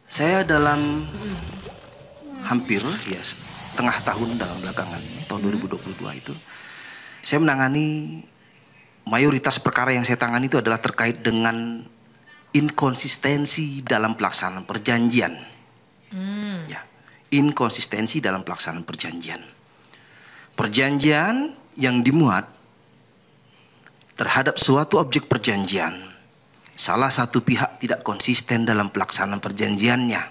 Saya dalam hampir ya setengah tahun dalam belakangan tahun 2022 itu saya menangani mayoritas perkara yang saya tangani itu adalah terkait dengan inkonsistensi dalam pelaksanaan perjanjian. Ya, inkonsistensi dalam pelaksanaan perjanjian. Perjanjian yang dimuat terhadap suatu objek perjanjian, salah satu pihak tidak konsisten dalam pelaksanaan perjanjiannya.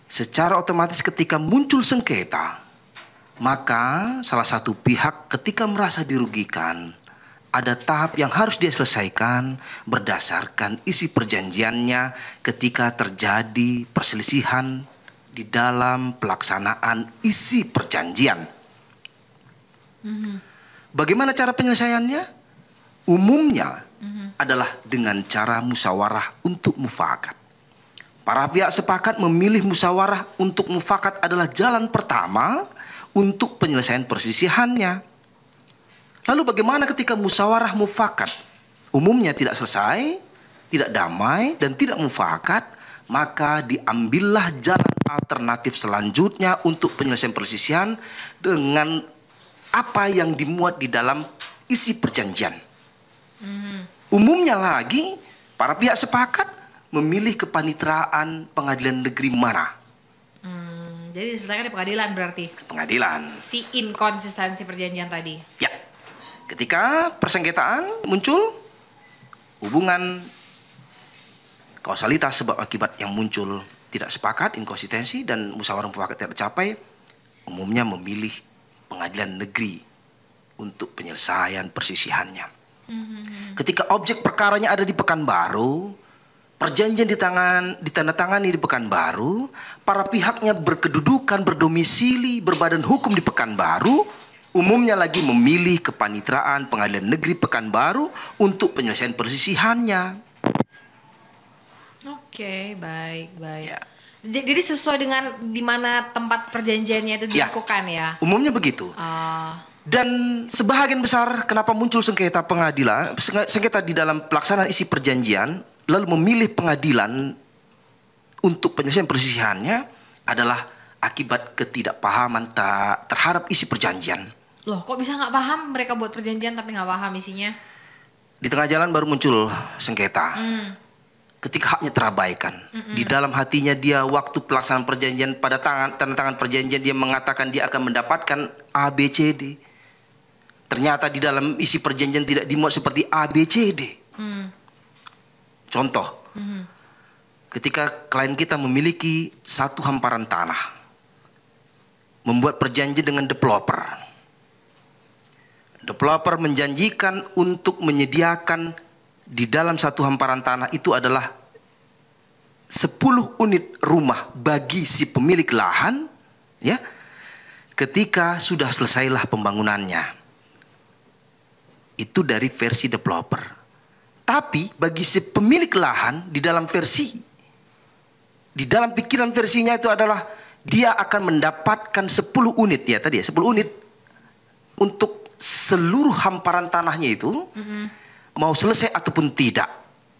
Secara otomatis ketika muncul sengketa, maka salah satu pihak ketika merasa dirugikan, ada tahap yang harus dia selesaikan berdasarkan isi perjanjiannya ketika terjadi perselisihan di dalam pelaksanaan isi perjanjian. Bagaimana cara penyelesaiannya? Umumnya adalah dengan cara musyawarah untuk mufakat. Para pihak sepakat memilih musyawarah untuk mufakat adalah jalan pertama untuk penyelesaian perselisihannya. Lalu bagaimana ketika musyawarah mufakat umumnya tidak selesai, tidak damai dan tidak mufakat, maka diambillah jalan alternatif selanjutnya untuk penyelesaian perselisihan dengan apa yang dimuat di dalam isi perjanjian. Umumnya lagi para pihak sepakat memilih kepanitraan pengadilan negeri mana. Jadi diselesaikan di pengadilan berarti? Pengadilan. Si inkonsistensi perjanjian tadi? Ya. Ketika persengketaan muncul, hubungan kausalitas sebab akibat yang muncul tidak sepakat, inkonsistensi dan musyawarah mufakat tidak tercapai, umumnya memilih pengadilan negeri untuk penyelesaian perselisihannya. Ketika objek perkaranya ada di Pekanbaru, perjanjian ditandatangani di Pekanbaru, para pihaknya berkedudukan, berdomisili, berbadan hukum di Pekanbaru, umumnya lagi memilih kepanitraan pengadilan negeri Pekanbaru untuk penyelesaian perselisihannya. Oke, baik. Ya. Jadi sesuai dengan di mana tempat perjanjiannya itu dilakukan ya? Umumnya begitu. Dan sebahagian besar kenapa muncul sengketa pengadilan, sengketa di dalam pelaksanaan isi perjanjian, lalu memilih pengadilan untuk penyelesaian perselisihannya adalah akibat ketidakpahaman terhadap isi perjanjian. Loh, kok bisa nggak paham mereka buat perjanjian tapi nggak paham isinya? Di tengah jalan baru muncul sengketa. Ketika haknya terabaikan, di dalam hatinya dia waktu pelaksanaan perjanjian pada tanda tangan perjanjian dia mengatakan dia akan mendapatkan A, B, C, D. Ternyata di dalam isi perjanjian tidak dimuat seperti A, B, C, D. Contoh, ketika klien kita memiliki satu hamparan tanah, membuat perjanjian dengan developer. Developer menjanjikan untuk menyediakan di dalam satu hamparan tanah itu adalah 10 unit rumah bagi si pemilik lahan, ya. Ketika sudah selesailah pembangunannya. Itu dari versi developer. Tapi bagi si pemilik lahan di dalam pikiran versinya itu adalah dia akan mendapatkan 10 unit ya tadi ya, 10 unit untuk seluruh hamparan tanahnya itu. Mau selesai ataupun tidak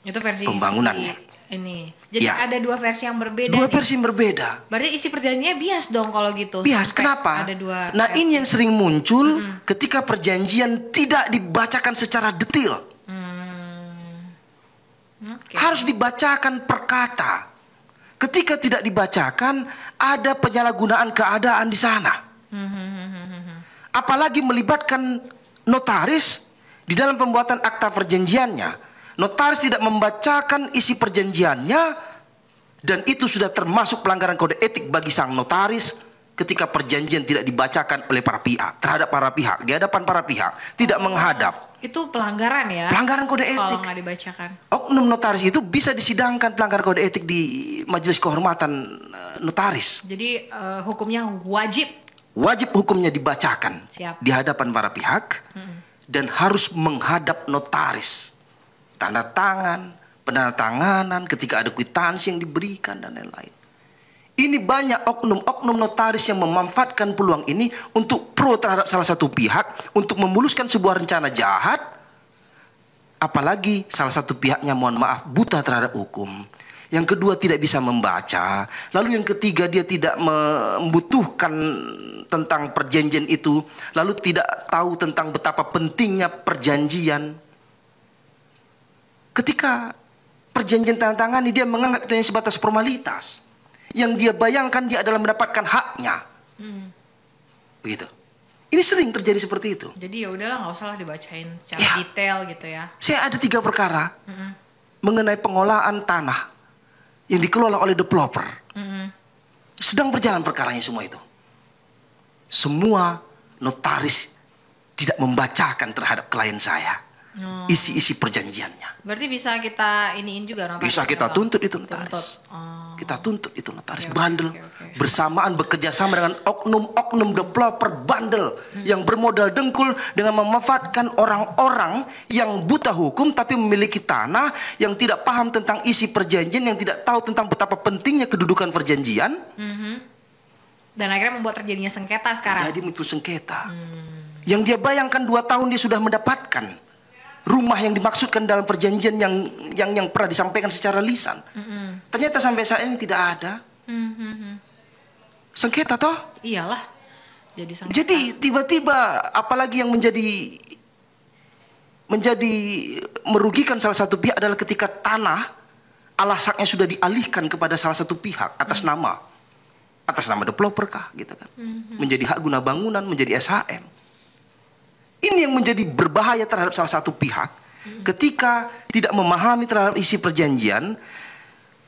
itu versi pembangunannya ini. Jadi ya. ada dua versi yang berbeda. Dua versi yang berbeda. Berarti isi perjanjiannya bias dong kalau gitu. Bias, kenapa? Ada dua nah versi. ini yang sering muncul ketika perjanjian tidak dibacakan secara detail. Harus dibacakan per kata. Ketika tidak dibacakan, ada penyalahgunaan keadaan di sana. Apalagi melibatkan notaris. Di dalam pembuatan akta perjanjiannya, notaris tidak membacakan isi perjanjiannya dan itu sudah termasuk pelanggaran kode etik bagi sang notaris ketika perjanjian tidak dibacakan oleh para pihak, terhadap para pihak, di hadapan para pihak, tidak menghadap. Itu pelanggaran ya? Pelanggaran kode etik. Kalau nggak dibacakan. Oknum notaris itu bisa disidangkan pelanggaran kode etik di Majelis Kehormatan Notaris. Jadi hukumnya wajib? Wajib hukumnya dibacakan. Siap. Di hadapan para pihak. Dan harus menghadap notaris. Tanda tangan, penandatanganan, ketika ada kwitansi yang diberikan dan lain-lain. Ini banyak oknum-oknum notaris yang memanfaatkan peluang ini untuk pro terhadap salah satu pihak, untuk memuluskan sebuah rencana jahat, apalagi salah satu pihaknya mohon maaf buta terhadap hukum. Yang kedua tidak bisa membaca. Lalu yang ketiga dia tidak membutuhkan tentang perjanjian itu. Lalu tidak tahu tentang betapa pentingnya perjanjian. Ketika perjanjian tanda tangani dia menganggap itu hanya sebatas formalitas. Yang dia bayangkan dia adalah mendapatkan haknya. Begitu. Ini sering terjadi seperti itu. Jadi ya udahlah, nggak usah lah dibacain secara detail gitu ya. Saya ada 3 perkara mengenai pengolahan tanah yang dikelola oleh developer. Sedang berjalan perkaranya semua itu. Semua notaris tidak membacakan terhadap klien saya isi-isi perjanjiannya. Berarti bisa kita iniin juga notaris? Bisa kita tuntut itu notaris. Kita tuntut itu notaris, bandel. Bersamaan bekerja sama dengan oknum-oknum developer bandel yang bermodal dengkul dengan memanfaatkan orang-orang yang buta hukum tapi memiliki tanah, yang tidak paham tentang isi perjanjian, yang tidak tahu tentang betapa pentingnya kedudukan perjanjian. Dan akhirnya membuat terjadinya sengketa sekarang. Jadi muncul sengketa. Yang dia bayangkan 2 tahun dia sudah mendapatkan rumah yang dimaksudkan dalam perjanjian yang pernah disampaikan secara lisan. Ternyata sampai saat ini tidak ada. Sengketa toh? Iyalah. Jadi sengketa. Jadi tiba-tiba apalagi yang menjadi merugikan salah satu pihak adalah ketika tanah alasannya sudah dialihkan kepada salah satu pihak atas nama developer kah gitu kan. Menjadi hak guna bangunan, menjadi SHM. Ini yang menjadi berbahaya terhadap salah satu pihak ketika tidak memahami terhadap isi perjanjian.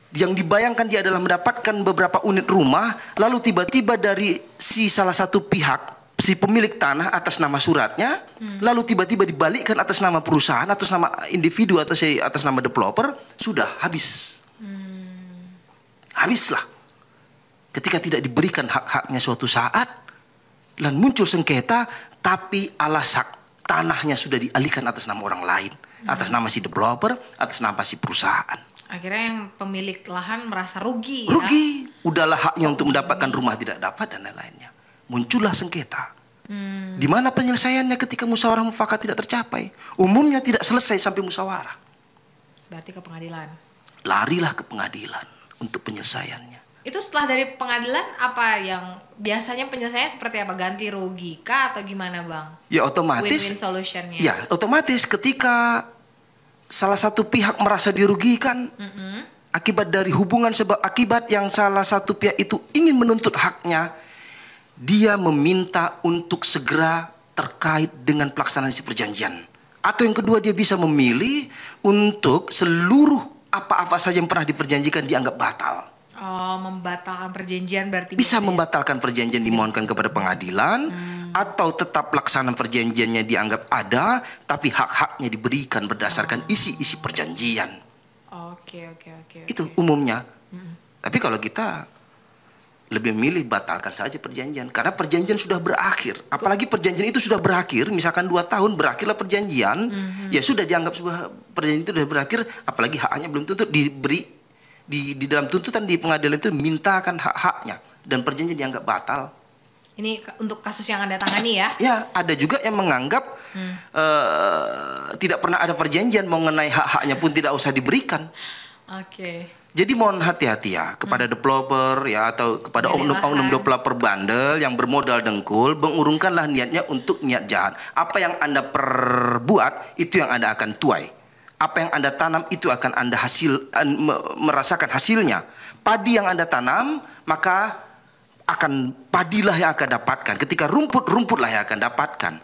Yang dibayangkan dia adalah mendapatkan beberapa unit rumah, lalu tiba-tiba dari si salah satu pihak, si pemilik tanah atas nama suratnya, lalu tiba-tiba dibalikkan atas nama perusahaan, atas nama individu, atas nama developer, sudah habis. Habislah. Ketika tidak diberikan hak-haknya suatu saat, dan muncul sengketa, tapi alasan tanahnya sudah dialihkan atas nama orang lain, atas nama si developer, atas nama si perusahaan. Akhirnya yang pemilik lahan merasa rugi. Rugi. Udahlah haknya untuk mendapatkan rumah tidak dapat dan lain-lainnya. Muncullah sengketa. Di mana penyelesaiannya ketika musyawarah mufakat tidak tercapai? Umumnya tidak selesai sampai musyawarah. Berarti ke pengadilan. Larilah ke pengadilan untuk penyelesaiannya. Itu setelah dari pengadilan apa yang biasanya penyelesaiannya seperti apa? Ganti rugi kah atau gimana, Bang? Ya otomatis. Win-win solutionnya. Ya otomatis ketika salah satu pihak merasa dirugikan akibat dari hubungan akibat yang salah satu pihak itu ingin menuntut haknya, dia meminta untuk segera terkait dengan pelaksanaan si perjanjian. Atau yang kedua dia bisa memilih untuk seluruh apa-apa saja yang pernah diperjanjikan dianggap batal. Oh, membatalkan perjanjian berarti bisa membatalkan perjanjian dimohonkan kepada pengadilan, atau tetap pelaksanaan perjanjiannya dianggap ada, tapi hak-haknya diberikan berdasarkan isi-isi perjanjian. Oke. Itu umumnya. Tapi kalau kita lebih memilih batalkan saja perjanjian, karena perjanjian sudah berakhir. Apalagi perjanjian itu sudah berakhir, misalkan 2 tahun berakhirlah perjanjian, ya sudah dianggap sebuah perjanjian itu sudah berakhir, apalagi haknya belum tentu diberi. Di dalam tuntutan di pengadilan itu mintakan hak-haknya dan perjanjian dianggap batal. Ini untuk kasus yang Anda tangani ya? Ya, ada juga yang menganggap tidak pernah ada perjanjian mengenai hak-haknya pun tidak usah diberikan. Oke. Jadi mohon hati-hati ya kepada developer ya, atau kepada oknum-oknum developer bandel yang bermodal dengkul, mengurungkanlah niatnya untuk niat jahat. Apa yang Anda perbuat itu yang Anda akan tuai. Apa yang Anda tanam itu akan Anda merasakan hasilnya. Padi yang Anda tanam, maka akan padilah yang akan dapatkan. Ketika rumput-rumputlah yang akan dapatkan.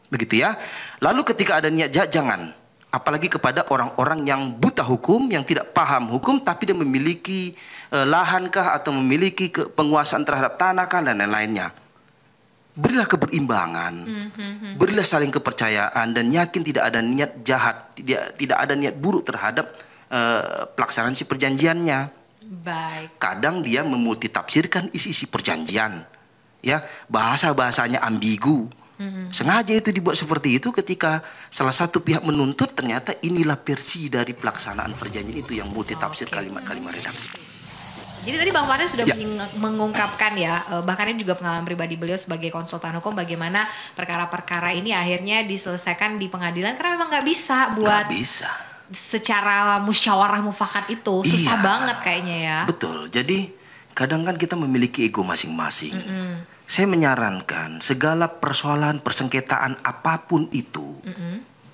Begitu ya. Lalu ketika ada niat jahat, jangan. Apalagi kepada orang-orang yang buta hukum, yang tidak paham hukum, tapi dia memiliki lahankah atau memiliki penguasaan terhadap tanah kah dan lain-lainnya. Berilah keberimbangan, berilah saling kepercayaan, dan yakin tidak ada niat jahat, tidak ada niat buruk terhadap pelaksanaan si perjanjiannya. Baik. Kadang dia memultitafsirkan isi-isi perjanjian, ya bahasanya ambigu. Sengaja itu dibuat seperti itu ketika salah satu pihak menuntut, ternyata inilah versi dari pelaksanaan perjanjian itu yang multitafsir kalimat-kalimat redaksi. Jadi tadi Bang Fadil sudah mengungkapkan ya, bahkan ini juga pengalaman pribadi beliau sebagai konsultan hukum, bagaimana perkara-perkara ini akhirnya diselesaikan di pengadilan karena memang nggak bisa buat secara musyawarah mufakat itu susah banget kayaknya ya. Betul. Jadi kadang kan kita memiliki ego masing-masing. Saya menyarankan segala persoalan persengketaan apapun itu,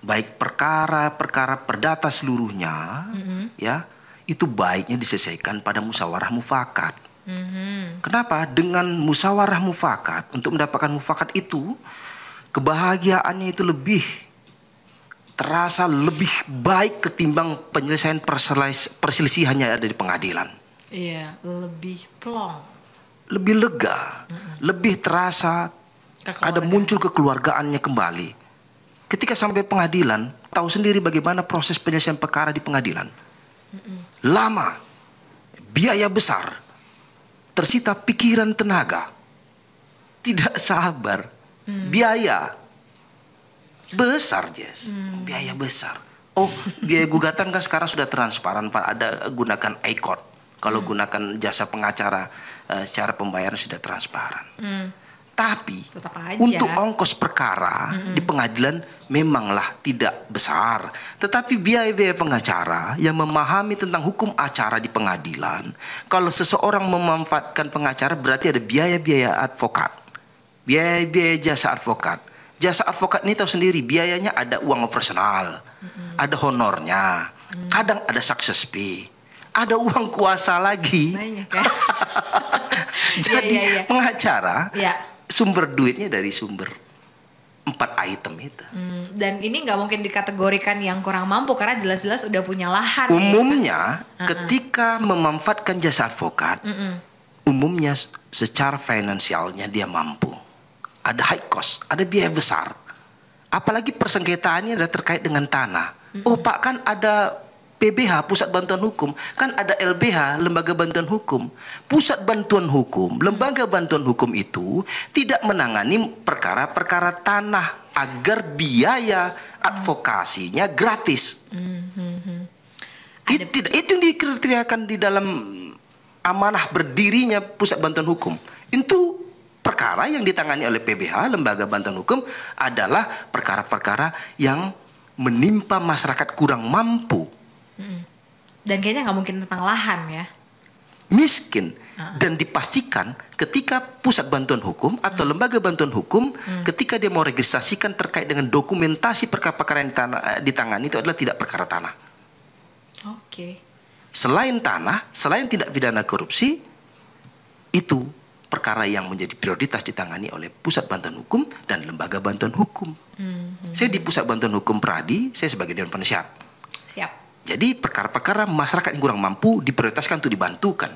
baik perkara perdata seluruhnya, ya, itu baiknya diselesaikan pada musyawarah mufakat. Kenapa? Dengan musyawarah mufakat, untuk mendapatkan mufakat itu, kebahagiaannya itu lebih terasa lebih baik ketimbang penyelesaian perselisihannya ada di pengadilan. Iya, lebih plong. Lebih lega, lebih terasa ada muncul kekeluargaannya kembali. Ketika sampai pengadilan, tahu sendiri bagaimana proses penyelesaian perkara di pengadilan. Lama, biaya besar, tersita pikiran tenaga, tidak sabar, biaya besar, Jess. Biaya besar. Oh, biaya gugatan kan sekarang sudah transparan, Pak. Ada gunakan iCourt. Kalau gunakan jasa pengacara, secara pembayaran sudah transparan. Tapi untuk ongkos perkara di pengadilan memanglah tidak besar. Tetapi biaya-biaya pengacara yang memahami tentang hukum acara di pengadilan, kalau seseorang memanfaatkan pengacara berarti ada biaya-biaya advokat, biaya-biaya jasa advokat. Jasa advokat ini tahu sendiri biayanya, ada uang operasional, ada honornya, kadang ada success fee, ada uang kuasa lagi. Banyak, ya? Jadi pengacara sumber duitnya dari sumber 4 item itu. Dan ini nggak mungkin dikategorikan yang kurang mampu karena jelas-jelas udah punya lahan. Umumnya ketika memanfaatkan jasa advokat, umumnya secara finansialnya dia mampu. Ada high cost, ada biaya besar. Apalagi persengketaannya adalah terkait dengan tanah. Oh Pak, kan ada PBH, Pusat Bantuan Hukum. Kan ada LBH, Lembaga Bantuan Hukum. Pusat Bantuan Hukum, Lembaga Bantuan Hukum itu tidak menangani perkara-perkara tanah agar biaya advokasinya gratis. Itu yang dikriteriakan di dalam amanah berdirinya Pusat Bantuan Hukum. Itu perkara yang ditangani oleh PBH, Lembaga Bantuan Hukum, adalah perkara-perkara yang menimpa masyarakat kurang mampu. Dan kayaknya nggak mungkin tentang lahan ya. Miskin. Dan dipastikan ketika Pusat Bantuan Hukum atau Lembaga Bantuan Hukum, ketika dia mau registrasikan terkait dengan dokumentasi perkara-perkara yang ditangani itu adalah tidak perkara tanah. Selain tanah, selain tindak pidana korupsi, itu perkara yang menjadi prioritas ditangani oleh Pusat Bantuan Hukum dan Lembaga Bantuan Hukum. Saya di Pusat Bantuan Hukum Pradi, saya sebagai Dewan Penasihat. Siap. Jadi perkara-perkara masyarakat yang kurang mampu diprioritaskan untuk dibantukan.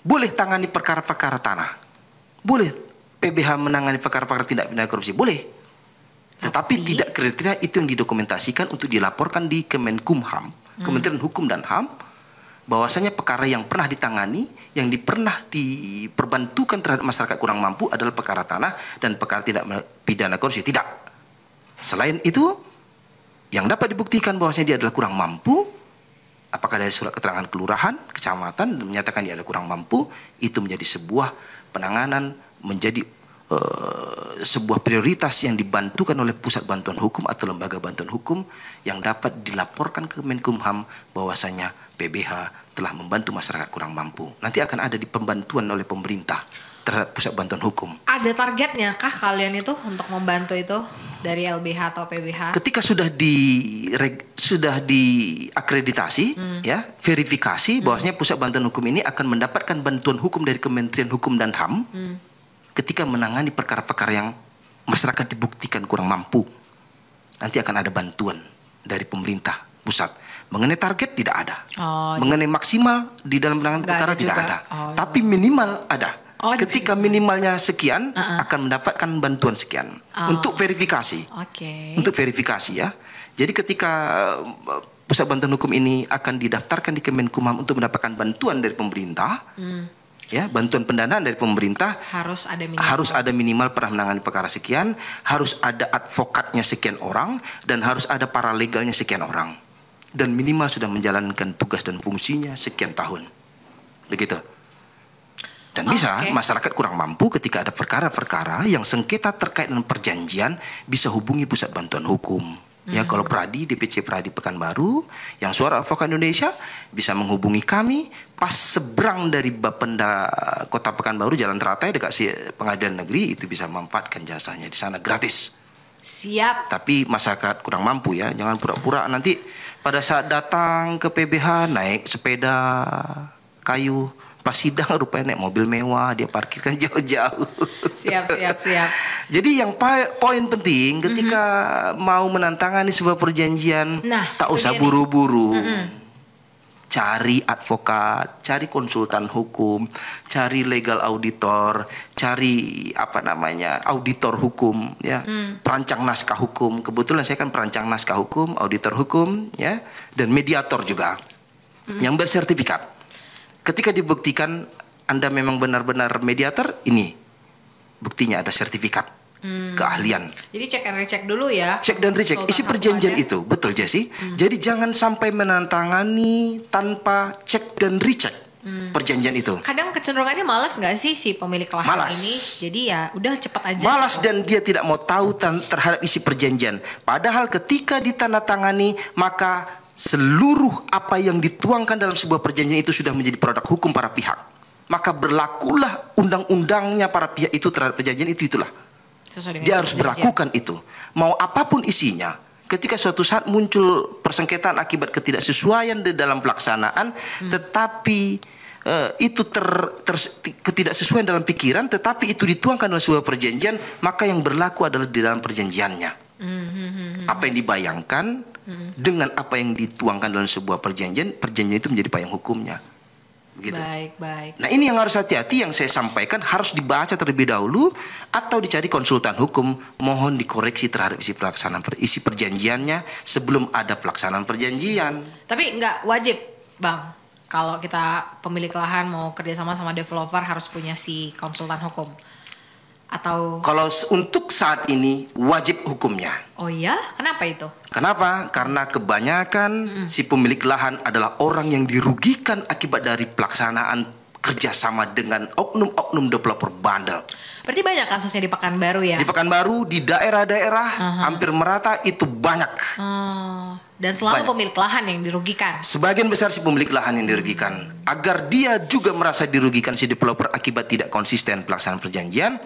Boleh tangani perkara-perkara tanah. Boleh PBH menangani perkara-perkara tindak pidana korupsi. Boleh. Tetapi tidak kriteria itu yang didokumentasikan untuk dilaporkan di Kemenkumham, Kementerian Hukum dan HAM, bahwasanya perkara yang pernah ditangani, yang pernah diperbantukan terhadap masyarakat kurang mampu adalah perkara tanah dan perkara tidak pidana korupsi. Tidak. Selain itu, yang dapat dibuktikan bahwasanya dia adalah kurang mampu, apakah dari surat keterangan kelurahan, kecamatan menyatakan dia adalah kurang mampu, itu menjadi sebuah penanganan, menjadi sebuah prioritas yang dibantukan oleh Pusat Bantuan Hukum atau Lembaga Bantuan Hukum yang dapat dilaporkan ke Menkumham bahwasanya PBH telah membantu masyarakat kurang mampu. Nanti akan ada di pembantuan oleh pemerintah terhadap Pusat Bantuan Hukum. Ada targetnya kah kalian itu untuk membantu itu dari LBH atau PBH? Ketika sudah diakreditasi, ya, verifikasi bahwasanya Pusat Bantuan Hukum ini akan mendapatkan bantuan hukum dari Kementerian Hukum dan HAM. Ketika menangani perkara-perkara yang masyarakat dibuktikan kurang mampu, nanti akan ada bantuan dari pemerintah pusat. Mengenai target tidak ada. Mengenai maksimal di dalam penanganan perkara tidak ada. Tapi minimal ada. Ketika minimalnya sekian, akan mendapatkan bantuan sekian. Untuk verifikasi. Untuk verifikasi, ya. Jadi ketika Pusat Bantuan Hukum ini akan didaftarkan di Kemenkumham untuk mendapatkan bantuan dari pemerintah, ya, bantuan pendanaan dari pemerintah, harus ada minimal pernah menangani perkara sekian, harus ada advokatnya sekian orang, dan harus ada paralegalnya sekian orang, dan minimal sudah menjalankan tugas dan fungsinya sekian tahun, begitu. Dan bisa masyarakat kurang mampu ketika ada perkara-perkara yang sengketa terkait dengan perjanjian, bisa hubungi Pusat Bantuan Hukum. Ya, kalau Pradi, DPC Pradi Pekanbaru, yang Suara Advokat Indonesia bisa menghubungi kami pas seberang dari Bapenda Kota Pekanbaru, Jalan Teratai dekat Pengadilan Negeri, itu bisa memanfaatkan jasanya di sana gratis. Siap. Tapi masyarakat kurang mampu ya, jangan pura-pura nanti pada saat datang ke PBH naik sepeda kayu. Pas sidang rupanya naik mobil mewah, dia parkirkan jauh-jauh. Siap. Jadi yang poin penting ketika mau menantangani sebuah perjanjian, tak usah buru-buru. Cari advokat, cari konsultan hukum, cari legal auditor, cari auditor hukum, ya, perancang naskah hukum. Kebetulan saya kan perancang naskah hukum, auditor hukum, ya, dan mediator juga, yang bersertifikat. Ketika dibuktikan Anda memang benar-benar mediator, ini buktinya ada sertifikat keahlian. Jadi cek and recheck dulu ya. Cek dan recheck isi perjanjian itu, betul Jesse. Jadi jangan sampai menantangani tanpa cek dan recheck perjanjian itu. Kadang kecenderungannya malas nggak sih si pemilik lahan ini? Jadi ya udah cepat aja. Malas dan dia tidak mau tahu terhadap isi perjanjian. Padahal ketika ditandatangani maka seluruh apa yang dituangkan dalam sebuah perjanjian itu sudah menjadi produk hukum para pihak. Maka berlakulah undang-undangnya para pihak itu terhadap perjanjian itulah. Dia harus berlakukan itu. Mau apapun isinya. Ketika suatu saat muncul persengketaan akibat ketidaksesuaian di dalam pelaksanaan, tetapi itu ketidaksesuaian dalam pikiran, tetapi itu dituangkan dalam sebuah perjanjian, maka yang berlaku adalah di dalam perjanjiannya. Apa yang dibayangkan dengan apa yang dituangkan dalam sebuah perjanjian itu menjadi payung hukumnya. Begitu. Baik. Nah, ini yang harus hati-hati, yang saya sampaikan harus dibaca terlebih dahulu atau dicari konsultan hukum. Mohon dikoreksi terhadap isi perjanjiannya sebelum ada pelaksanaan perjanjian. Tapi nggak wajib, Bang. Kalau kita pemilik lahan mau kerjasama sama developer harus punya si konsultan hukum. Atau kalau untuk saat ini wajib hukumnya. Oh iya? Kenapa itu? Kenapa? Karena kebanyakan si pemilik lahan adalah orang yang dirugikan akibat dari pelaksanaan kerjasama dengan oknum-oknum developer bandel. Berarti banyak kasusnya di Pekanbaru ya? Di Pekanbaru, di daerah-daerah hampir merata itu banyak. Dan selalu pemilik lahan yang dirugikan. Sebagian besar si pemilik lahan yang dirugikan. Agar dia juga merasa dirugikan si developer akibat tidak konsisten pelaksanaan perjanjian,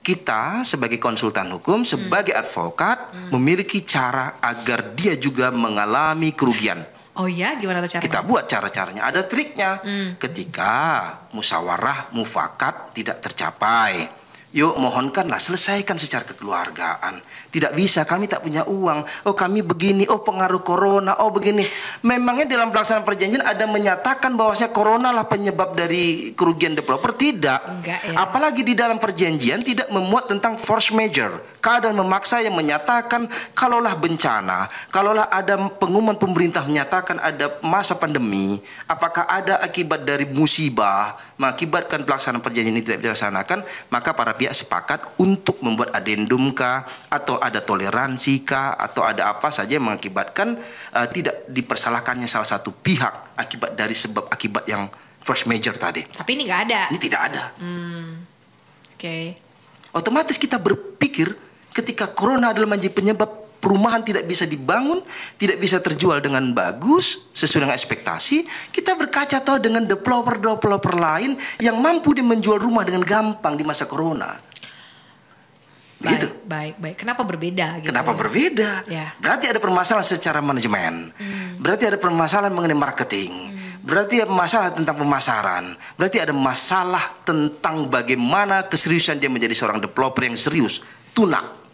kita sebagai konsultan hukum, sebagai advokat memiliki cara agar dia juga mengalami kerugian. Oh ya, gimana tuh caranya? Kita buat cara-caranya, ada triknya. Ketika musyawarah mufakat tidak tercapai, yuk mohonkanlah selesaikan secara kekeluargaan. Tidak bisa, kami tak punya uang. Oh kami begini, oh pengaruh corona, oh begini. Memangnya dalam pelaksanaan perjanjian ada menyatakan bahwasanya corona lah penyebab dari kerugian developer? Tidak. Enggak, ya. Apalagi di dalam perjanjian tidak memuat tentang force majeure, keadaan memaksa yang menyatakan kalaulah bencana, kalaulah ada pengumuman pemerintah menyatakan ada masa pandemi, apakah ada akibat dari musibah mengakibatkan pelaksanaan perjanjian ini tidak dilaksanakan, maka para pihak sepakat untuk membuat adendum kah, atau ada toleransi kah, atau ada apa saja yang mengakibatkan tidak dipersalahkannya salah satu pihak akibat dari sebab akibat yang force majeure tadi. Tapi ini nggak ada. Ini tidak ada. Oke. Otomatis kita berpikir ketika corona adalah menjadi penyebab perumahan tidak bisa dibangun, tidak bisa terjual dengan bagus sesuai dengan ekspektasi, kita berkaca toh dengan developer lain yang mampu dia menjual rumah dengan gampang di masa corona. Begitu. Baik. Kenapa berbeda? Gitu? Kenapa berbeda? Ya. Berarti ada permasalahan secara manajemen. Berarti ada permasalahan mengenai marketing. Berarti ada masalah tentang pemasaran. Berarti ada masalah tentang bagaimana keseriusan dia menjadi seorang developer yang serius, tuna.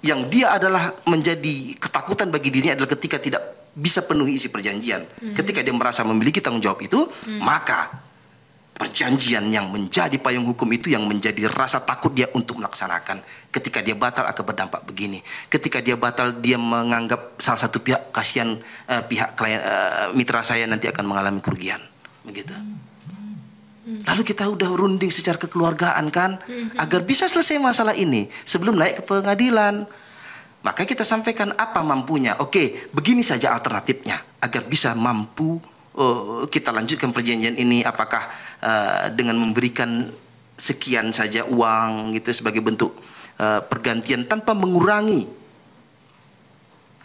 Yang dia adalah menjadi ketakutan bagi dirinya adalah ketika tidak bisa penuhi isi perjanjian. Ketika dia merasa memiliki tanggung jawab itu, maka perjanjian yang menjadi payung hukum itu yang menjadi rasa takut dia untuk melaksanakan. Ketika dia batal akan berdampak begini. Ketika dia batal, dia menganggap salah satu pihak, kasihan pihak klien, mitra saya nanti akan mengalami kerugian. Begitu. Lalu kita udah runding secara kekeluargaan kan, agar bisa selesai masalah ini sebelum naik ke pengadilan. Maka kita sampaikan apa mampunya. Oke, begini saja alternatifnya agar bisa mampu kita lanjutkan perjanjian ini. Apakah dengan memberikan sekian saja uang gitu sebagai bentuk pergantian tanpa mengurangi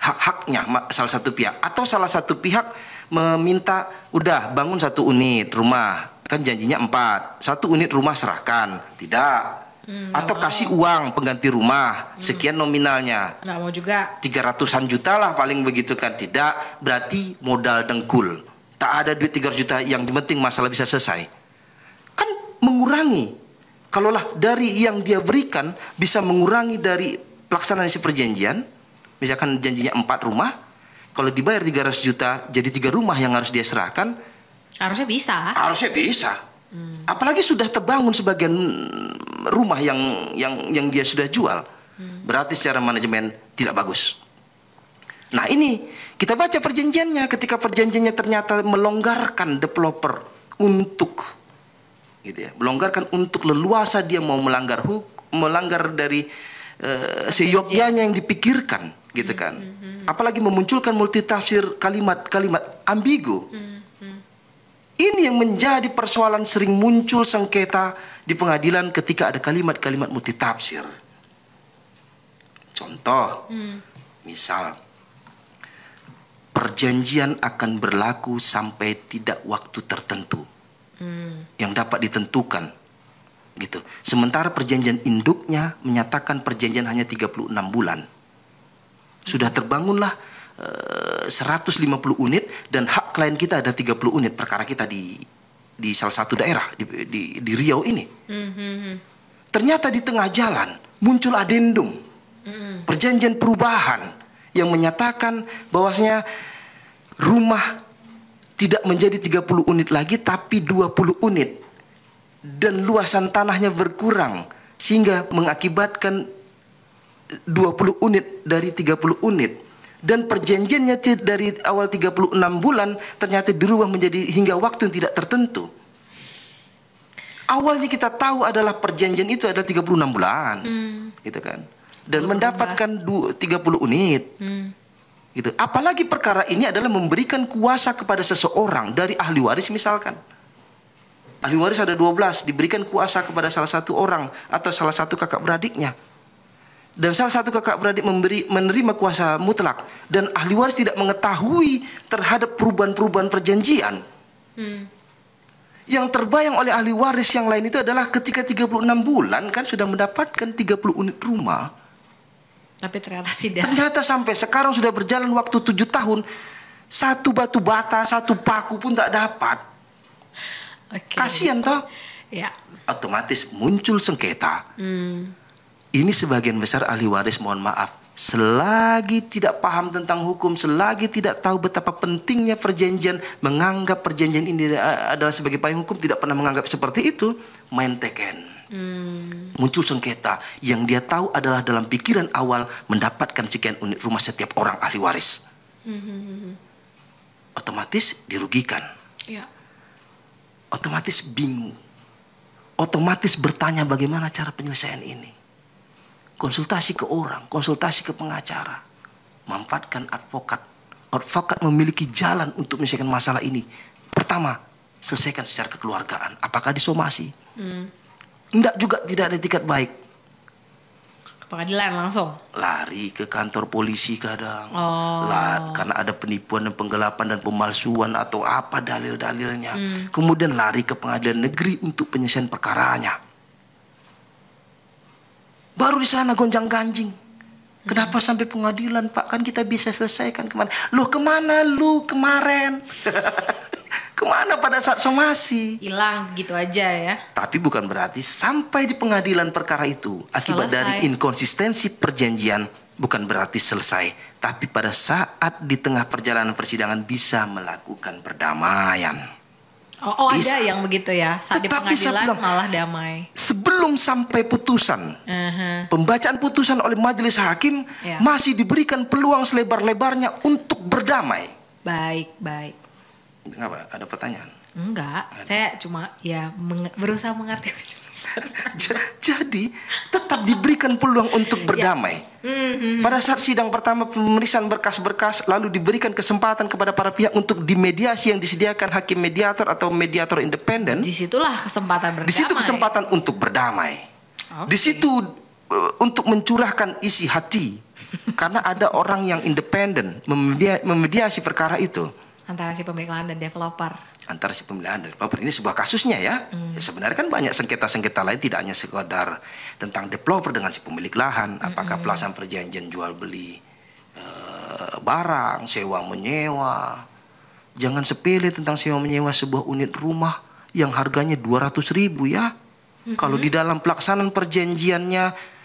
hak-haknya salah satu pihak, atau salah satu pihak meminta udah bangun 1 unit rumah, kan janjinya 4, 1 unit rumah serahkan, tidak. Atau kasih uang pengganti rumah sekian nominalnya, Nggak mau juga. 300-an juta lah paling begitu kan, tidak. Berarti modal dengkul, tak ada duit 300 juta, yang penting masalah bisa selesai. Kan mengurangi, kalaulah dari yang dia berikan bisa mengurangi dari pelaksanaan si perjanjian. Misalkan janjinya 4 rumah, kalau dibayar 300 juta jadi 3 rumah yang harus dia serahkan. Harusnya bisa. Harusnya bisa. Apalagi sudah terbangun sebagian rumah yang dia sudah jual. Berarti secara manajemen tidak bagus. Nah ini kita baca perjanjiannya. Ketika perjanjiannya ternyata melonggarkan developer untuk, gitu ya, melonggarkan untuk leluasa dia mau melanggar melanggar dari seyogyanya yang dipikirkan, gitu kan. Apalagi memunculkan multitafsir kalimat-kalimat ambigu. Ini yang menjadi persoalan, sering muncul sengketa di pengadilan ketika ada kalimat-kalimat multitafsir. Contoh, misal perjanjian akan berlaku sampai tidak waktu tertentu yang dapat ditentukan, gitu. Sementara perjanjian induknya menyatakan perjanjian hanya 36 bulan. Sudah terbangunlah 150 unit dan hak klien kita ada 30 unit perkara kita di salah satu daerah di Riau ini. Ternyata di tengah jalan muncul adendum, perjanjian perubahan yang menyatakan bahwasanya rumah tidak menjadi 30 unit lagi tapi 20 unit, dan luasan tanahnya berkurang sehingga mengakibatkan 20 unit dari 30 unit. Dan perjanjiannya dari awal 36 bulan ternyata dirubah menjadi hingga waktu yang tidak tertentu. Awalnya kita tahu adalah perjanjian itu ada 36 bulan, gitu kan. Dan mendapatkan 30 unit. Gitu. Apalagi perkara ini adalah memberikan kuasa kepada seseorang dari ahli waris misalkan. Ahli waris ada 12, diberikan kuasa kepada salah satu orang atau salah satu kakak beradiknya. Dan salah satu kakak beradik menerima kuasa mutlak, dan ahli waris tidak mengetahui terhadap perubahan-perubahan perjanjian. Yang terbayang oleh ahli waris yang lain itu adalah ketika 36 bulan kan sudah mendapatkan 30 unit rumah. Tapi ternyata tidak. Ternyata sampai sekarang sudah berjalan waktu 7 tahun, 1 batu bata, 1 paku pun tak dapat. Kasihan toh? Ya. Otomatis muncul sengketa. Ini sebagian besar ahli waris, mohon maaf, selagi tidak paham tentang hukum, selagi tidak tahu betapa pentingnya perjanjian, menganggap perjanjian ini adalah sebagai payung hukum, tidak pernah menganggap seperti itu, main teken. Muncul sengketa yang dia tahu adalah dalam pikiran awal mendapatkan sekian unit rumah setiap orang ahli waris. Otomatis dirugikan. Ya. Otomatis bingung. Otomatis bertanya bagaimana cara penyelesaian ini. Konsultasi ke orang, konsultasi ke pengacara, manfaatkan advokat. Advokat memiliki jalan untuk menyelesaikan masalah ini. Pertama, selesaikan secara kekeluargaan. Apakah disomasi? Enggak juga, tidak ada etikat baik. Ke pengadilan langsung? Lari ke kantor polisi kadang. Oh. Karena ada penipuan dan penggelapan dan pemalsuan atau apa dalil-dalilnya. Kemudian lari ke pengadilan negeri untuk penyelesaian perkaranya. Baru di sana gonjang-ganjing. Kenapa sampai pengadilan, Pak? Kan kita bisa selesaikan kemarin. Loh, kemana lu kemarin? Kemana pada saat somasi? Hilang gitu aja ya. Tapi bukan berarti sampai di pengadilan perkara itu akibat dari inkonsistensi perjanjian bukan berarti selesai. Tapi pada saat di tengah perjalanan persidangan bisa melakukan perdamaian. Oh ada yang begitu ya. Saat di pengadilan malah damai. Sebelum sampai putusan, pembacaan putusan oleh majelis hakim, masih diberikan peluang selebar-lebarnya untuk berdamai. Baik. Kenapa? Ada pertanyaan? Enggak, saya cuma ya berusaha mengerti. Jadi tetap diberikan peluang untuk berdamai. Pada saat sidang pertama pemeriksaan berkas-berkas, lalu diberikan kesempatan kepada para pihak untuk dimediasi yang disediakan hakim mediator atau mediator independen. Disitulah kesempatan berdamai. Di situ kesempatan untuk berdamai. Di situ untuk mencurahkan isi hati Karena ada orang yang independen memediasi perkara itu. Antara si pemilik lahan dan developer. Antara si pemilik lahan dan developer. Ini sebuah kasusnya ya. Ya sebenarnya kan banyak sengketa-sengketa lain, tidak hanya sekadar tentang developer dengan si pemilik lahan. Apakah pelaksanaan perjanjian jual beli barang, sewa menyewa. Jangan sepele tentang sewa menyewa sebuah unit rumah yang harganya 200.000 ya. Kalau di dalam pelaksanaan perjanjiannya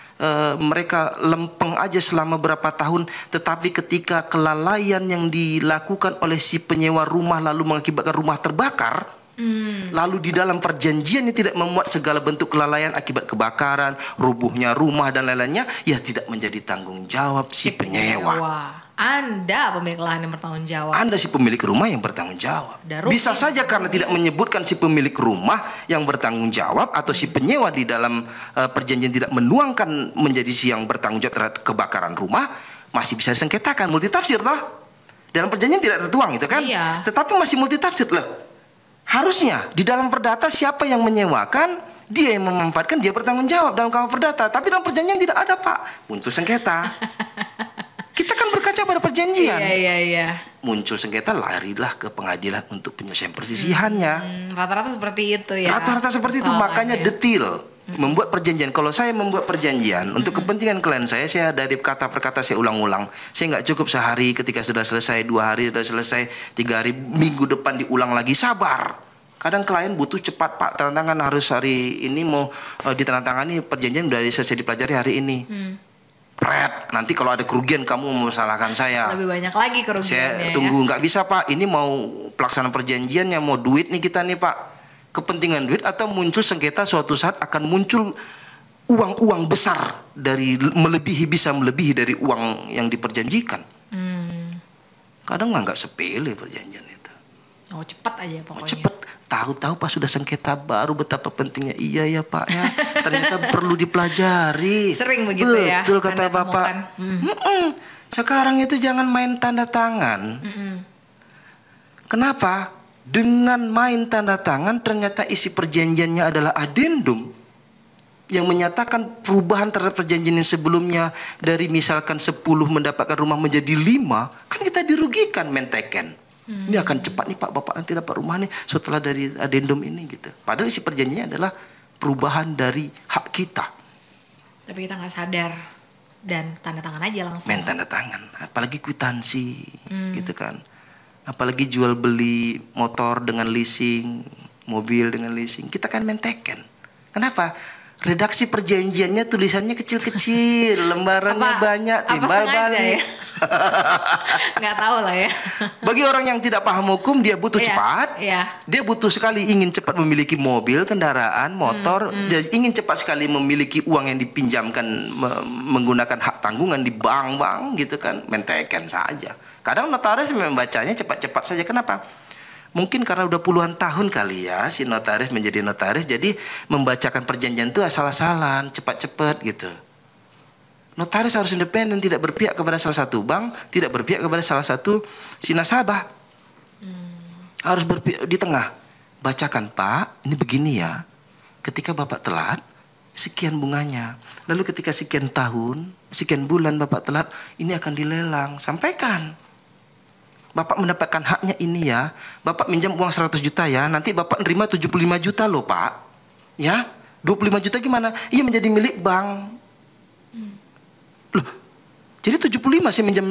mereka lempeng aja selama berapa tahun, tetapi ketika kelalaian yang dilakukan oleh si penyewa rumah lalu mengakibatkan rumah terbakar, lalu di dalam perjanjiannya tidak memuat segala bentuk kelalaian akibat kebakaran, rubuhnya rumah dan lain-lainnya, ya tidak menjadi tanggung jawab si penyewa. Anda pemilik lahan yang bertanggung jawab. Anda si pemilik rumah yang bertanggung jawab. Bisa saja karena tidak menyebutkan si pemilik rumah yang bertanggung jawab atau si penyewa di dalam perjanjian tidak menuangkan menjadi si yang bertanggung jawab terhadap kebakaran rumah, masih bisa disengketakan, multitafsir toh. Dalam perjanjian tidak tertuang itu kan? Iya. Tetapi masih multitafsir loh. Harusnya di dalam perdata siapa yang menyewakan, dia yang memanfaatkan, dia bertanggung jawab dalam KUH perdata. Tapi dalam perjanjian tidak ada, Pak. Muncul sengketa. Kita kan berkaca pada perjanjian. Iya. Muncul sengketa, larilah ke pengadilan untuk penyelesaian persisihannya. Rata-rata seperti itu ya. Rata-rata seperti itu, makanya detil. Membuat perjanjian. Kalau saya membuat perjanjian untuk kepentingan klien saya dari kata per kata saya ulang-ulang. Saya nggak cukup sehari, ketika sudah selesai, 2 hari sudah selesai, 3 hari, minggu depan diulang lagi. Sabar. Kadang klien butuh cepat, Pak. Tantangan harus hari ini mau ditandatangani, perjanjian sudah selesai dipelajari hari ini. Nanti kalau ada kerugian kamu menyalahkan saya. Lebih banyak lagi kerugiannya. Saya tunggu, nggak bisa Pak. Ini mau pelaksanaan perjanjiannya, mau duit nih kita nih Pak. Kepentingan duit atau muncul sengketa suatu saat akan muncul uang-uang besar dari bisa melebihi dari uang yang diperjanjikan. Kadang nggak sepele perjanjian itu. Oh cepat aja pokoknya. Cepat. Tahu-tahu pas sudah sengketa baru betapa pentingnya. Iya ya Pak ya. Ternyata perlu dipelajari. Sering begitu ya. Betul kata Bapak. Sekarang itu jangan main tanda tangan. Kenapa? Dengan main tanda tangan ternyata isi perjanjiannya adalah adendum yang menyatakan perubahan terhadap perjanjian yang sebelumnya dari misalkan 10 mendapatkan rumah menjadi 5. Kan kita dirugikan menteken. Ini akan cepat nih Pak, Bapak nanti dapat rumah nih setelah dari adendum ini gitu. Padahal isi perjanjiannya adalah perubahan dari hak kita. Tapi kita nggak sadar dan tanda tangan aja langsung. Main tanda tangan, apalagi kwitansi gitu kan. Apalagi jual beli motor dengan leasing, mobil dengan leasing. Kita kan menteken. Kenapa? Redaksi perjanjiannya tulisannya kecil-kecil, lembarannya banyak, timbal balik. Ya? Nggak tahu lah ya. Bagi orang yang tidak paham hukum, dia butuh cepat. Dia butuh sekali ingin cepat memiliki mobil, kendaraan, motor. Dia ingin cepat sekali memiliki uang yang dipinjamkan menggunakan hak tanggungan di bank-bank gitu kan. Menteken saja. Kadang notaris membacanya cepat-cepat saja. Kenapa? Mungkin karena udah puluhan tahun kali ya si notaris menjadi notaris, jadi membacakan perjanjian itu asal-asalan, cepat-cepat gitu. Notaris harus independen, tidak berpihak kepada salah satu bank, tidak berpihak kepada salah satu si nasabah. Harus berpihak di tengah. Bacakan Pak, ini begini ya. Ketika Bapak telat, sekian bunganya. Lalu ketika sekian tahun, sekian bulan Bapak telat, ini akan dilelang. Sampaikan. Bapak mendapatkan haknya ini ya. Bapak minjam uang 100 juta ya. Nanti Bapak nerima 75 juta loh Pak. Ya, 25 juta gimana? Iya menjadi milik bank. Loh, jadi 75 saya minjam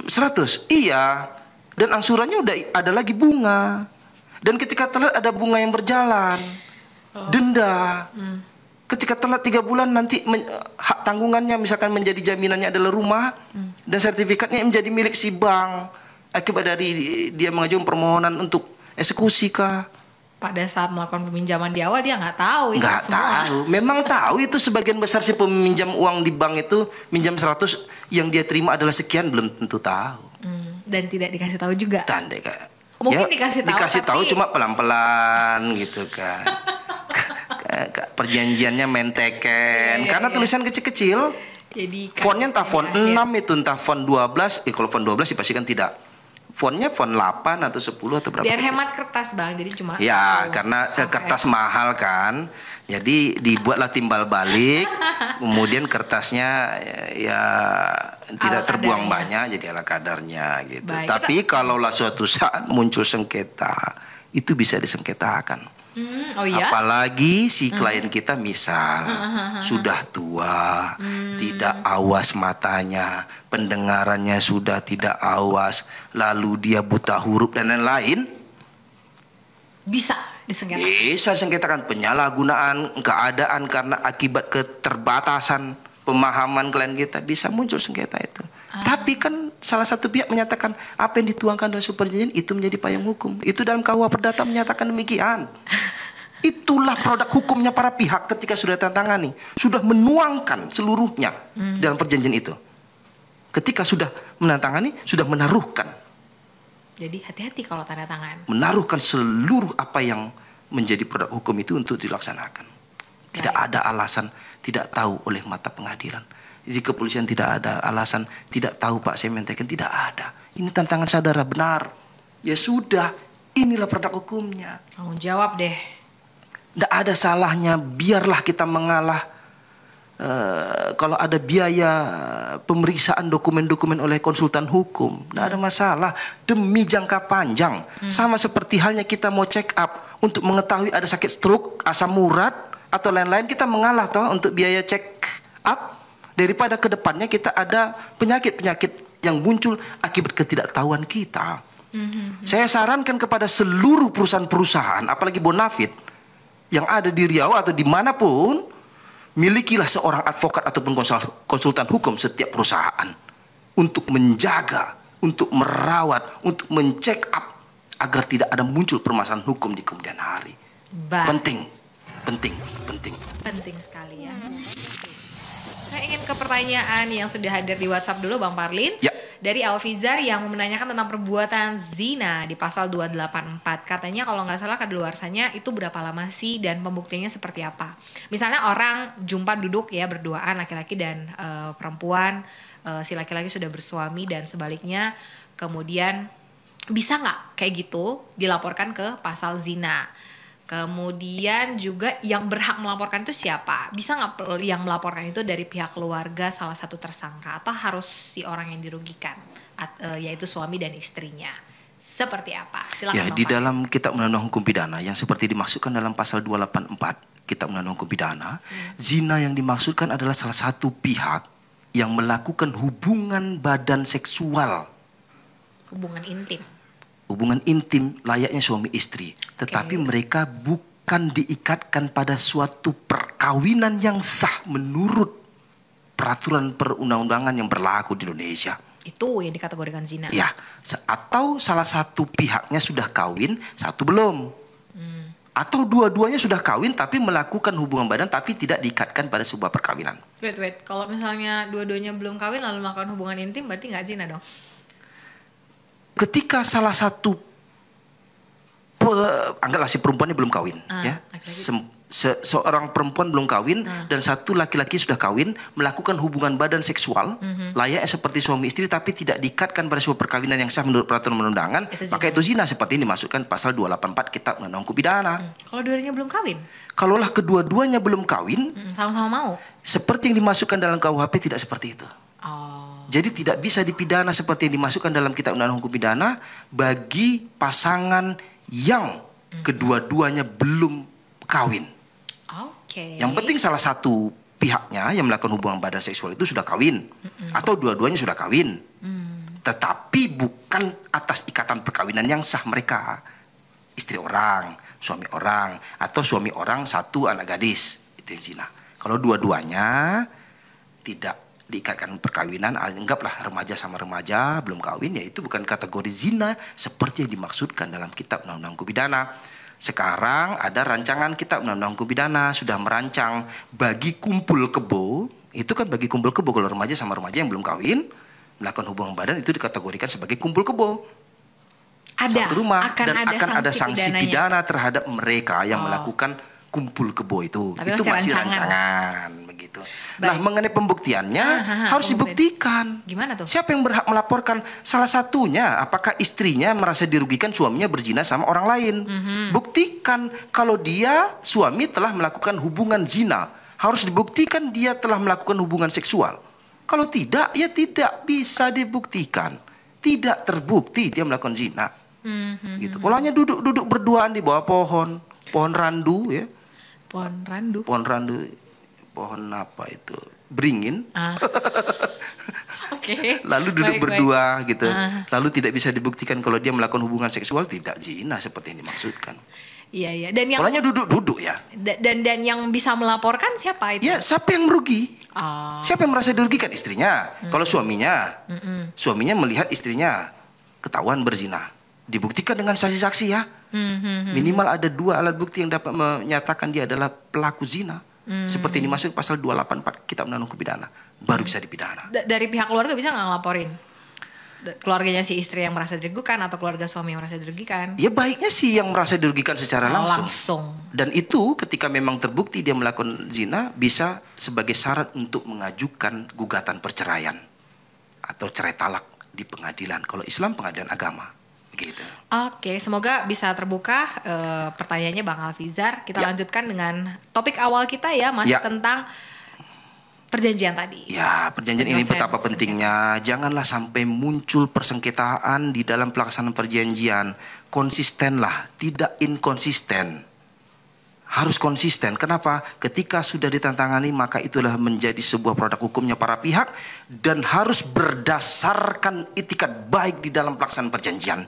100? Iya. Dan angsurannya udah ada lagi bunga. Dan ketika telat ada bunga yang berjalan. Denda. Ketika telat 3 bulan nanti hak tanggungannya misalkan menjadi jaminannya adalah rumah. Dan sertifikatnya menjadi milik si bank. Akibat dari dia mengajukan permohonan untuk eksekusi kah? Pada saat melakukan peminjaman di awal dia nggak tahu. Nggak tahu. Memang tahu itu sebagian besar si peminjam uang di bank itu minjam 100 yang dia terima adalah sekian, belum tentu tahu. Dan tidak dikasih tahu juga. Tanda kayak. Mungkin dikasih tahu. Dikasih tahu cuma pelan-pelan gitu kan. Perjanjiannya menteken. Karena tulisan kecil-kecil. Jadi fontnya entah font 6 itu entah font 12. Kalau font 12 sih pasti kan tidak fontnya font 8 atau 10 atau berapa. Biar kecil. hemat kertas Bang, jadi cuma Ya, satu. karena Oke. kertas mahal kan. Jadi dibuatlah timbal balik, kemudian kertasnya ya tidak Ala terbuang kadarnya. banyak, jadi ala kadarnya gitu. Baik. Tapi kalaulah suatu saat muncul sengketa, itu bisa disengketakan. Oh iya? Apalagi si klien kita misal sudah tua, tidak awas matanya, pendengarannya sudah tidak awas, lalu dia buta huruf dan lain-lain, Bisa disengketakan. bisa disengketakan penyalahgunaan keadaan karena akibat keterbatasan pemahaman klien kita, bisa muncul sengketa itu. Tapi kan salah satu pihak menyatakan apa yang dituangkan dalam perjanjian itu menjadi payung hukum. Itu dalam KUH Perdata menyatakan demikian. Itulah produk hukumnya para pihak ketika sudah tantangani, sudah menuangkan seluruhnya dalam perjanjian itu. Ketika sudah menantangani, sudah menaruhkan Jadi hati-hati kalau tanda tangan. menaruhkan seluruh apa yang menjadi produk hukum itu untuk dilaksanakan. Tidak Baik. ada alasan tidak tahu oleh mata pengadilan. Jadi kepolisian tidak ada alasan tidak tahu Pak saya mentekan, tidak ada. Ini tantangan saudara benar. Ya sudah, inilah produk hukumnya. Tanggung jawab deh. Tidak ada salahnya, biarlah kita mengalah. Kalau ada biaya pemeriksaan dokumen-dokumen oleh konsultan hukum, tidak ada masalah. Demi jangka panjang, sama seperti halnya kita mau check up untuk mengetahui ada sakit stroke, asam urat atau lain-lain, kita mengalah toh untuk biaya check up daripada kedepannya kita ada penyakit-penyakit yang muncul akibat ketidaktahuan kita. Saya sarankan kepada seluruh perusahaan-perusahaan, apalagi Bonafit yang ada di Riau atau dimanapun, milikilah seorang advokat ataupun konsultan hukum setiap perusahaan untuk menjaga, untuk merawat, untuk mencek up agar tidak ada muncul permasalahan hukum di kemudian hari. Penting, penting, penting. Penting sekali ya. Saya ingin ke pertanyaan yang sudah hadir di WhatsApp dulu Bang Parlin. Ya. Dari Alfizar yang menanyakan tentang perbuatan zina di pasal 284. Katanya kalau nggak salah kadaluarsanya itu berapa lama sih dan pembuktiannya seperti apa? Misalnya orang jumpa duduk ya berduaan laki-laki dan perempuan, si laki-laki sudah bersuami dan sebaliknya, kemudian bisa nggak kayak gitu dilaporkan ke pasal zina? Kemudian juga yang berhak melaporkan itu siapa? Bisa nggak yang melaporkan itu dari pihak keluarga salah satu tersangka atau harus si orang yang dirugikan, yaitu suami dan istrinya? Seperti apa? Silakan. Ya, Bang di Fadli. dalam Kitab Undang-Undang Hukum Pidana yang seperti dimaksudkan dalam pasal 284 Kitab Undang-Undang Hukum Pidana, zina yang dimaksudkan adalah salah satu pihak yang melakukan hubungan badan seksual, Hubungan intim. hubungan intim layaknya suami istri, tetapi mereka bukan diikatkan pada suatu perkawinan yang sah menurut peraturan perundang-undangan yang berlaku di Indonesia. Itu yang dikategorikan zina. Ya, atau salah satu pihaknya sudah kawin, satu belum. Atau dua-duanya sudah kawin tapi melakukan hubungan badan tapi tidak diikatkan pada sebuah perkawinan. Wait. Kalau misalnya dua-duanya belum kawin lalu melakukan hubungan intim berarti nggak zina dong? Ketika salah satu anggaplah si perempuannya belum kawin, ya, laki-laki. seorang perempuan belum kawin dan satu laki-laki sudah kawin melakukan hubungan badan seksual layaknya seperti suami istri tapi tidak diikatkan pada sebuah perkawinan yang sah menurut peraturan perundangan, maka itu zina seperti ini dimasukkan pasal 284 Kitab Undang-Undang Hukum Pidana. Kalau dua-duanya belum kawin, Kalaulah kedua-duanya belum kawin, sama-sama mau. seperti yang dimasukkan dalam KUHP tidak seperti itu. Oh. Jadi tidak bisa dipidana seperti yang dimasukkan dalam Kitab Undang-Undang Hukum Pidana bagi pasangan yang kedua-duanya belum kawin. Oke. Yang penting salah satu pihaknya yang melakukan hubungan badan seksual itu sudah kawin atau dua-duanya sudah kawin. Tetapi bukan atas ikatan perkawinan yang sah mereka. Istri orang, suami orang, atau suami orang satu anak gadis, itu yang zina. Kalau dua-duanya tidak diikatkan perkawinan, anggaplah remaja sama remaja belum kawin, ya itu bukan kategori zina seperti yang dimaksudkan dalam Kitab Undang-Undang Hukum Pidana. Sekarang ada rancangan Kitab Undang-Undang Hukum Pidana sudah merancang bagi kumpul kebo, itu kan bagi kumpul kebo kalau remaja sama remaja yang belum kawin melakukan hubungan badan itu dikategorikan sebagai kumpul kebo. Ada Satu rumah akan dan akan ada sanksi pidananya. pidana terhadap mereka yang melakukan kumpul kebo itu. Tapi Itu masih rancangan. rancangan begitu. Baik. Nah, mengenai pembuktiannya harus dibuktikan. Gimana tuh? Siapa yang berhak melaporkan? Salah satunya, apakah istrinya merasa dirugikan suaminya berzina sama orang lain? Buktikan kalau dia suami telah melakukan hubungan zina. Harus dibuktikan dia telah melakukan hubungan seksual. Kalau tidak, ya tidak bisa dibuktikan. Tidak terbukti dia melakukan zina. Gitu. Kalau hanya duduk-duduk berduaan di bawah pohon randu ya. Pohon randu. Pohon randu, pohon apa itu? Beringin. Oke. Lalu duduk Baik, berdua gitu. Lalu tidak bisa dibuktikan kalau dia melakukan hubungan seksual, tidak zina seperti yang dimaksudkan. Iya. Dan yang Kalau hanya duduk-duduk ya. dan yang bisa melaporkan siapa itu? Ya, siapa yang merugi? Oh. Siapa yang merasa dirugikan? Istrinya. Kalau suaminya, suaminya melihat istrinya ketahuan berzina, dibuktikan dengan saksi-saksi ya. Minimal ada 2 alat bukti yang dapat menyatakan dia adalah pelaku zina. Seperti yang dimaksud pasal 284 Kitab Undang-Undang Hukum Pidana, baru bisa dipidana. Dari pihak keluarga bisa nggak ngelaporin? Keluarganya si istri yang merasa dirugikan atau keluarga suami yang merasa dirugikan? Ya baiknya sih yang merasa dirugikan secara langsung. Langsung. Dan itu ketika memang terbukti dia melakukan zina, bisa sebagai syarat untuk mengajukan gugatan perceraian atau cerai talak di pengadilan. Kalau Islam pengadilan agama, gitu. Oke, semoga bisa terbuka pertanyaannya Bang Alfizar. Kita Ya. lanjutkan dengan topik awal kita ya, Mas, Ya. tentang perjanjian tadi. Ya, perjanjian ini betapa pentingnya. Janganlah sampai muncul persengketaan di dalam pelaksanaan perjanjian. Konsistenlah, tidak inkonsisten. Harus konsisten. Kenapa? Ketika sudah ditantangani, maka itulah menjadi sebuah produk hukumnya para pihak dan harus berdasarkan itikat baik di dalam pelaksanaan perjanjian.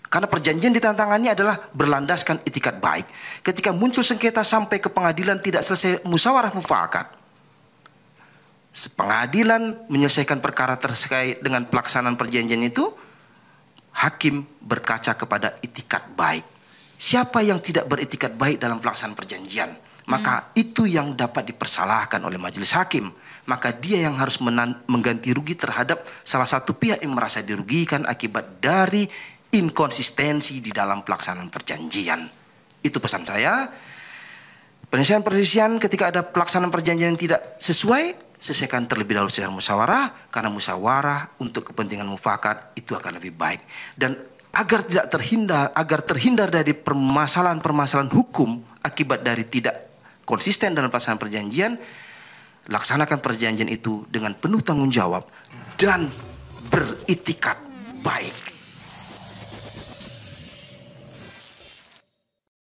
Karena perjanjian ditantangani adalah berlandaskan itikat baik. Ketika muncul sengketa sampai ke pengadilan tidak selesai musyawarah mufakat, pengadilan menyelesaikan perkara terkait dengan pelaksanaan perjanjian itu, hakim berkaca kepada itikat baik. Siapa yang tidak beritikat baik dalam pelaksanaan perjanjian, maka itu yang dapat dipersalahkan oleh majelis hakim. Maka dia yang harus mengganti rugi terhadap salah satu pihak yang merasa dirugikan akibat dari inkonsistensi di dalam pelaksanaan perjanjian. Itu pesan saya. Penyelesaian ketika ada pelaksanaan perjanjian yang tidak sesuai, selesaikan terlebih dahulu secara musyawarah, karena musyawarah untuk kepentingan mufakat itu akan lebih baik. Dan agar terhindar dari permasalahan-permasalahan hukum akibat dari tidak konsisten dalam pelaksanaan perjanjian, laksanakan perjanjian itu dengan penuh tanggung jawab dan beritikat baik.